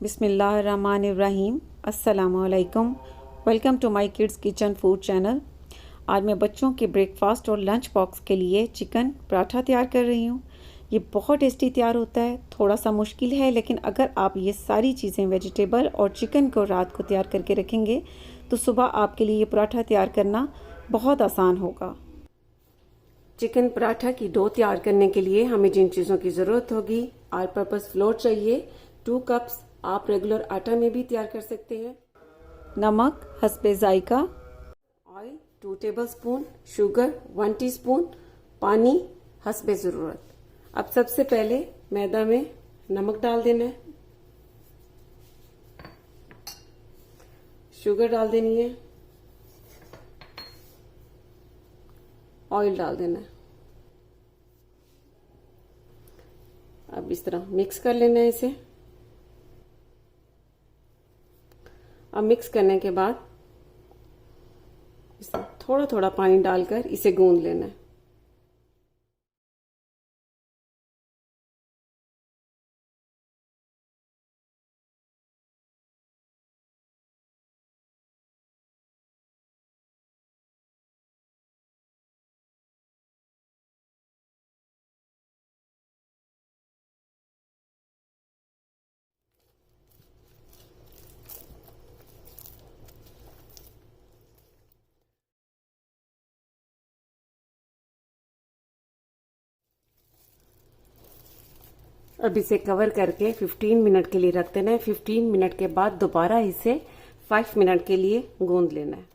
बिस्मिल्लाहिर्रहमानिर्रहीम। अस्सलामुअलैकुम। Welcome to my kids kitchen food channel. आज मैं बच्चों के ब्रेकफास्ट और लंच बॉक्स के लिए चिकन पराठा तैयार कर रही हूँ। ये बहुत टेस्टी तैयार होता है। थोड़ा सा मुश्किल है, लेकिन अगर आप ये सारी चीज़ें वेजिटेबल और चिकन को रात को तैयार करके रखेंगे तो सुबह आपके लिए ये पराठा तैयार करना बहुत आसान होगा। चिकन पराठा की डो तैयार करने के लिए हमें जिन चीज़ों की ज़रूरत होगी, ऑल पर्पस फ्लोर चाहिए 2 कप्स। आप रेगुलर आटा में भी तैयार कर सकते हैं। नमक हस्बे जायका, ऑयल 2 टेबलस्पून, शुगर 1 टीस्पून, पानी हस्बे ज़रूरत। अब सबसे पहले मैदा में नमक डाल देना है, शुगर डाल देनी है, ऑयल डाल देना है। अब इस तरह मिक्स कर लेना है इसे। अब मिक्स करने के बाद इसमें थोड़ा थोड़ा पानी डालकर इसे गूंद लेना है। अब इसे कवर करके 15 मिनट के लिए रख देना है। 15 मिनट के बाद दोबारा इसे 5 मिनट के लिए गूंद लेना है।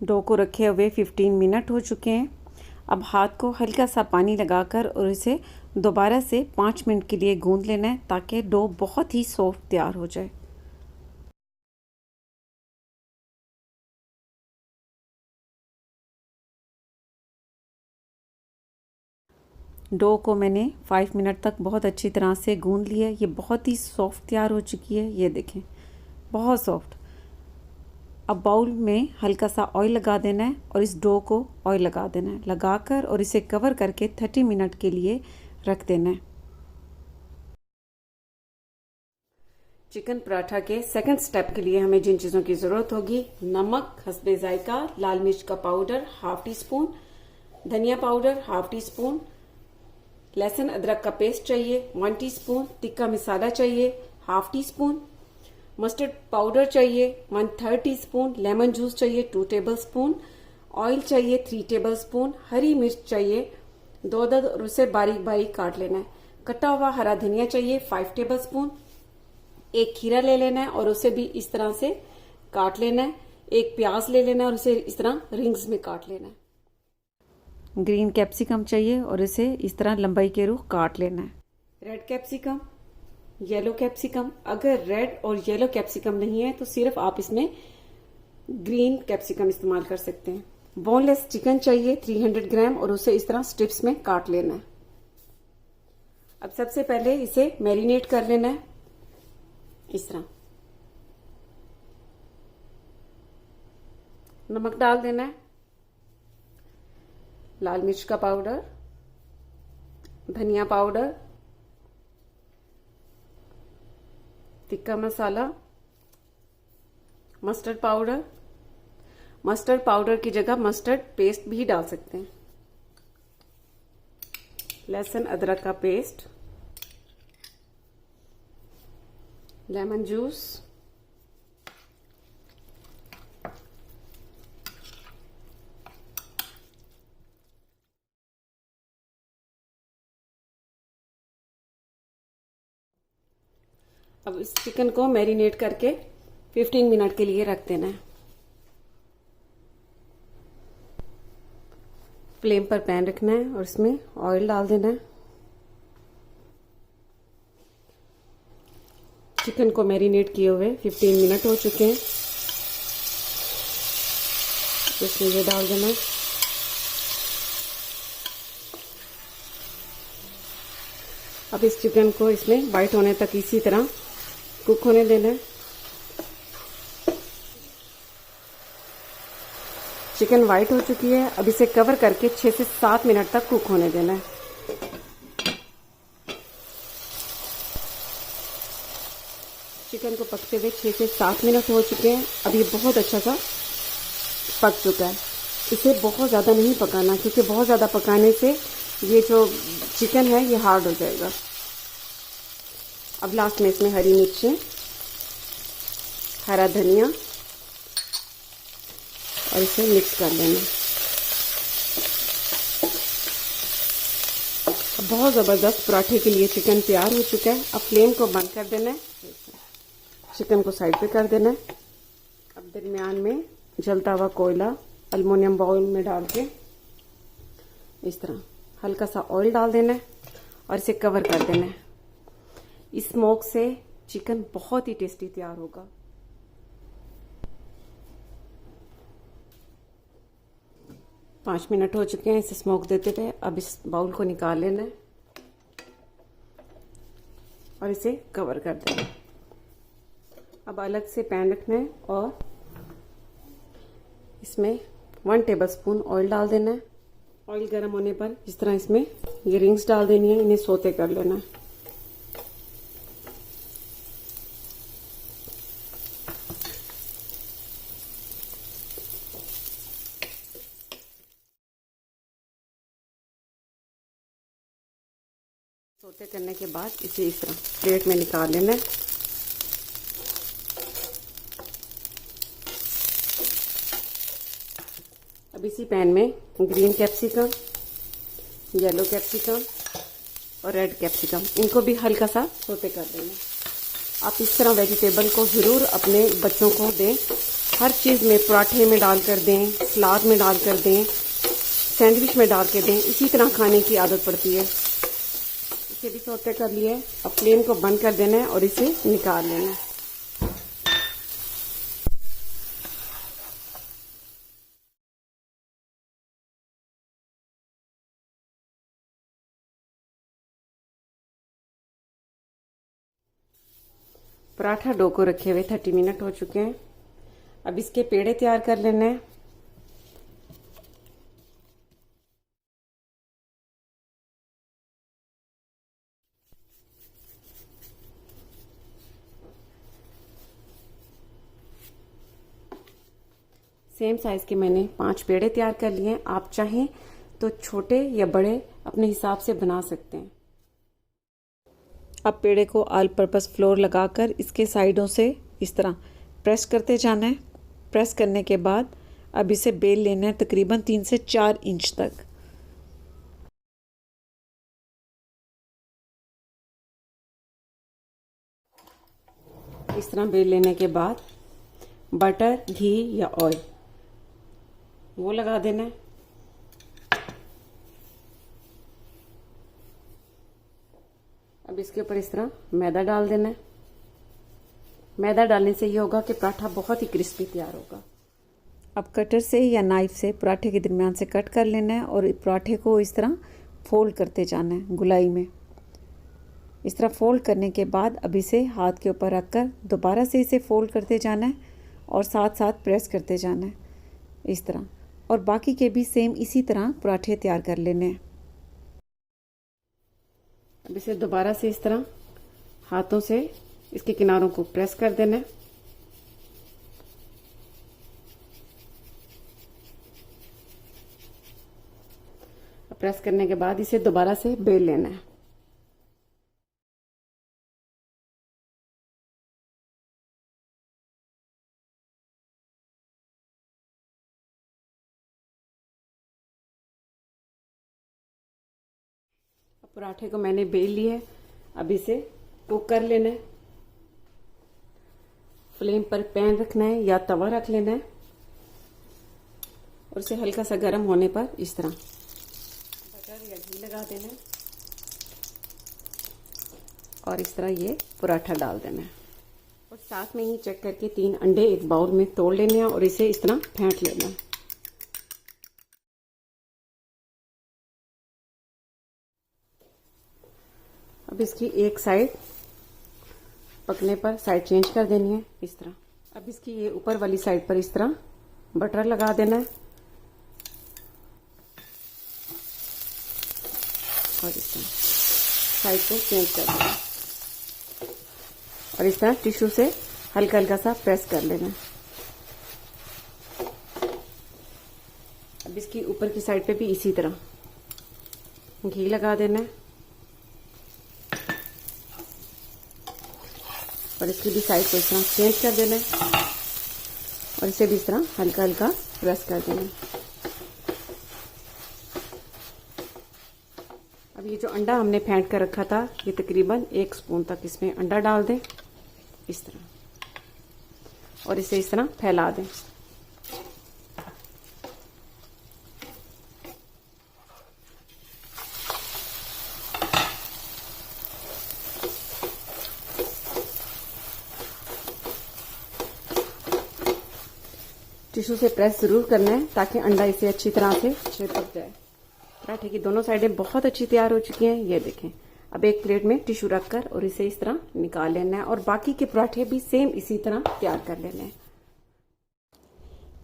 डो को रखे हुए 15 मिनट हो चुके हैं। अब हाथ को हल्का सा पानी लगाकर और इसे दोबारा से 5 मिनट के लिए गूंद लेना है, ताकि डो बहुत ही सॉफ्ट तैयार हो जाए। डो को मैंने 5 मिनट तक बहुत अच्छी तरह से गूंद लिया। ये बहुत ही सॉफ्ट तैयार हो चुकी है, ये देखें, बहुत सॉफ्ट। अब बाउल में हल्का सा ऑयल लगा देना है और इस डो को ऑयल लगा देना है, लगाकर और इसे कवर करके 30 मिनट के लिए रख देना है। चिकन पराठा के सेकंड स्टेप के लिए हमें जिन चीज़ों की ज़रूरत होगी, नमक हस्बे जायका, लाल मिर्च का पाउडर 1/2 टीस्पून, धनिया पाउडर 1/2 टीस्पून, लहसुन अदरक का पेस्ट चाहिए 1 टीस्पून, टिक्का मसाला चाहिए 1/2 टीस्पून, मस्टर्ड पाउडर चाहिए 1/3 टीस्पून, लेमन जूस चाहिए 2 टेबलस्पून, ऑयल चाहिए 3 टेबलस्पून, हरी मिर्च चाहिए 2 और उसे बारीक बारीक काट लेना है। कटा हुआ हरा धनिया चाहिए 5 टेबलस्पून। एक खीरा ले लेना है और उसे भी इस तरह से काट लेना है। एक प्याज ले लेना है और उसे इस तरह रिंग्स में काट लेना है। ग्रीन कैप्सिकम चाहिए और इसे इस तरह लंबाई के रूख काट लेना है। Red capsicum, yellow capsicum. अगर रेड और येलो कैप्सिकम नहीं है तो सिर्फ आप इसमें ग्रीन कैप्सिकम इस्तेमाल कर सकते हैं। बोनलेस चिकन चाहिए 300 ग्राम और उसे इस तरह स्ट्रिप्स में काट लेना है। अब सबसे पहले इसे मैरिनेट कर लेना है इस तरह। नमक डाल देना है, लाल मिर्च का पाउडर, धनिया powder, tikka masala, mustard powder. Mustard powder की जगह मस्टर्ड पेस्ट भी डाल सकते हैं। लहसुन अदरक का पेस्ट, लेमन जूस, अब इस चिकन को मैरिनेट करके 15 मिनट के लिए रख देना है। फ्लेम पर पैन रखना है और इसमें ऑयल डाल देना है। चिकन को मैरिनेट किए हुए 15 मिनट हो चुके हैं। इसमें ये डाल देना है। अब इस चिकन को इसमें वाइट होने तक इसी तरह कुक होने देना है। चिकन वाइट हो चुकी है। अब इसे कवर करके 6 से 7 मिनट तक कुक होने देना है। चिकन को पकते हुए 6 से 7 मिनट हो चुके हैं। अब ये बहुत अच्छा सा पक चुका है। इसे बहुत ज़्यादा नहीं पकाना, क्योंकि बहुत ज़्यादा पकाने से ये जो चिकन है ये हार्ड हो जाएगा। अब लास्ट में इसमें हरी मिर्चें, हरा धनिया और इसे मिक्स कर लेना। बहुत ज़बरदस्त पराठे के लिए चिकन तैयार हो चुका है। अब फ्लेम को बंद कर देना है, चिकन को साइड पे कर देना है। अब दरमियान में जलता हुआ कोयला एल्युमिनियम बाउल में डाल के इस तरह हल्का सा ऑयल डाल देना है और इसे कवर कर देना है। इस स्मोक से चिकन बहुत ही टेस्टी तैयार होगा। पाँच मिनट हो चुके हैं इसे स्मोक देते हुए। अब इस बाउल को निकाल लेना है और इसे कवर कर देना है। अब अलग से पैन रखना है और इसमें 1 टेबलस्पून ऑयल डाल देना है। ऑयल गर्म होने पर इस तरह इसमें ये रिंग्स डाल देनी है, इन्हें सोते कर लेना है। सोते करने के बाद इसे इस तरह प्लेट में निकाल लेना है। अब इसी पैन में ग्रीन कैप्सिकम, येलो कैप्सिकम और रेड कैप्सिकम, इनको भी हल्का सा सोते कर देना। आप इस तरह वेजिटेबल को ज़रूर अपने बच्चों को दें। हर चीज़ में, पराठे में डाल कर दें, सलाद में डाल कर दें, सैंडविच में डाल के दें, इसी तरह खाने की आदत पड़ती है। इसे भी सोते कर लिए। अब फ्लेम को बंद कर देना है और इसे निकाल लेना है। पराठा डो को रखे हुए 30 मिनट हो चुके हैं। अब इसके पेड़े तैयार कर लेने हैं। सेम साइज के मैंने 5 पेड़े तैयार कर लिए हैं। आप चाहें तो छोटे या बड़े अपने हिसाब से बना सकते हैं। अब पेड़े को ऑल पर्पस फ्लोर लगाकर इसके साइडों से इस तरह प्रेस करते जाना है। प्रेस करने के बाद अब इसे बेल लेना है तकरीबन 3 से 4 इंच तक। इस तरह बेल लेने के बाद बटर, घी या ऑयल वो लगा देना है। अब इसके ऊपर इस तरह मैदा डाल देना है। मैदा डालने से ये होगा कि पराठा बहुत ही क्रिस्पी तैयार होगा। अब कटर से या नाइफ से पराठे के दरमियान से कट कर लेना है और पराठे को इस तरह फोल्ड करते जाना है गुलाई में। इस तरह फोल्ड करने के बाद अब इसे हाथ के ऊपर रखकर दोबारा से इसे फोल्ड करते जाना है और साथ साथ प्रेस करते जाना है इस तरह। और बाकी के भी सेम इसी तरह पराठे तैयार कर लेने हैं। अब इसे दोबारा से इस तरह हाथों से इसके किनारों को प्रेस कर देना है। प्रेस करने के बाद इसे दोबारा से बेल लेना है। अब पराठे को मैंने बेल लिया है। अब इसे कुक कर लेना है। फ्लेम पर पैन रखना है या तवा रख लेना है और इसे हल्का सा गर्म होने पर इस तरह बटर या घी लगा देना है और इस तरह ये पराठा डाल देना है। और साथ में ही चेक करके 3 अंडे एक बाउल में तोड़ लेने हैं और इसे इस तरह फेंट लेना है। अब इसकी एक साइड पकने पर साइड चेंज कर देनी है इस तरह। अब इसकी ये ऊपर वाली साइड पर इस तरह बटर लगा देना है और इस तरह साइड को चेंज कर देना है। और इस तरह टिश्यू से हल्का हल्का सा प्रेस कर लेना। अब इसकी ऊपर की साइड पे भी इसी तरह घी लगा देना है और इसकी भी साइड को इस तरह चेंज कर देना है और इसे भी इस तरह हल्का हल्का प्रेस कर देना है। अब ये जो अंडा हमने फेंट कर रखा था, ये तकरीबन 1 स्पून तक इसमें अंडा डाल दें इस तरह और इसे इस तरह फैला दें। टिश्यू से प्रेस जरूर करना है ताकि अंडा इसे अच्छी तरह से चिपक जाए। पराठे की दोनों साइडें बहुत अच्छी तैयार हो चुकी हैं, ये देखें। अब एक प्लेट में टिश्यू रखकर और इसे इस तरह निकाल लेना है और बाकी के पराठे भी सेम इसी तरह तैयार कर लेने हैं।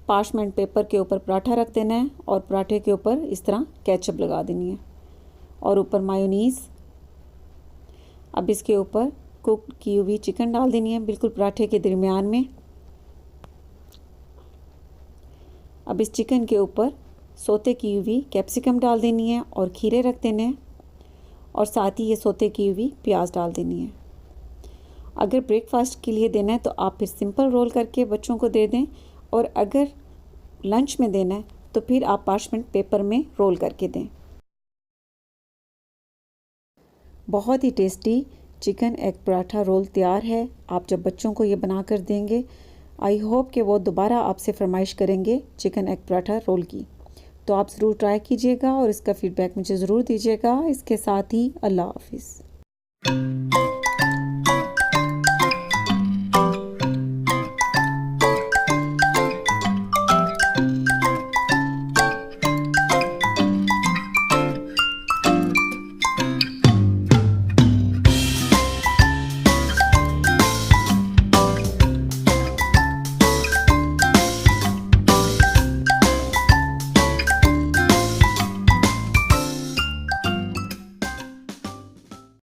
पार्चमेंट पेपर के ऊपर पराठा रख देना है और पराठे के ऊपर इस तरह केचप लगा देनी है और ऊपर मायोनीज। अब इसके ऊपर कुक की हुई चिकन डाल देनी है बिल्कुल पराठे के दरमियान में। अब इस चिकन के ऊपर सोते की हुई कैप्सिकम डाल देनी है और खीरे रख देने हैं और साथ ही ये सोते की हुई प्याज डाल देनी है। अगर ब्रेकफास्ट के लिए देना है तो आप फिर सिंपल रोल करके बच्चों को दे दें और अगर लंच में देना है तो फिर आप पार्चमेंट पेपर में रोल करके दें। बहुत ही tasty chicken egg paratha roll तैयार है। आप जब बच्चों को ये बना कर देंगे, आई होप कि वो दोबारा आपसे फरमाइश करेंगे चिकन एग पराठा रोल की। तो आप ज़रूर ट्राई कीजिएगा और इसका फीडबैक मुझे ज़रूर दीजिएगा। इसके साथ ही अल्लाह हाफिज़।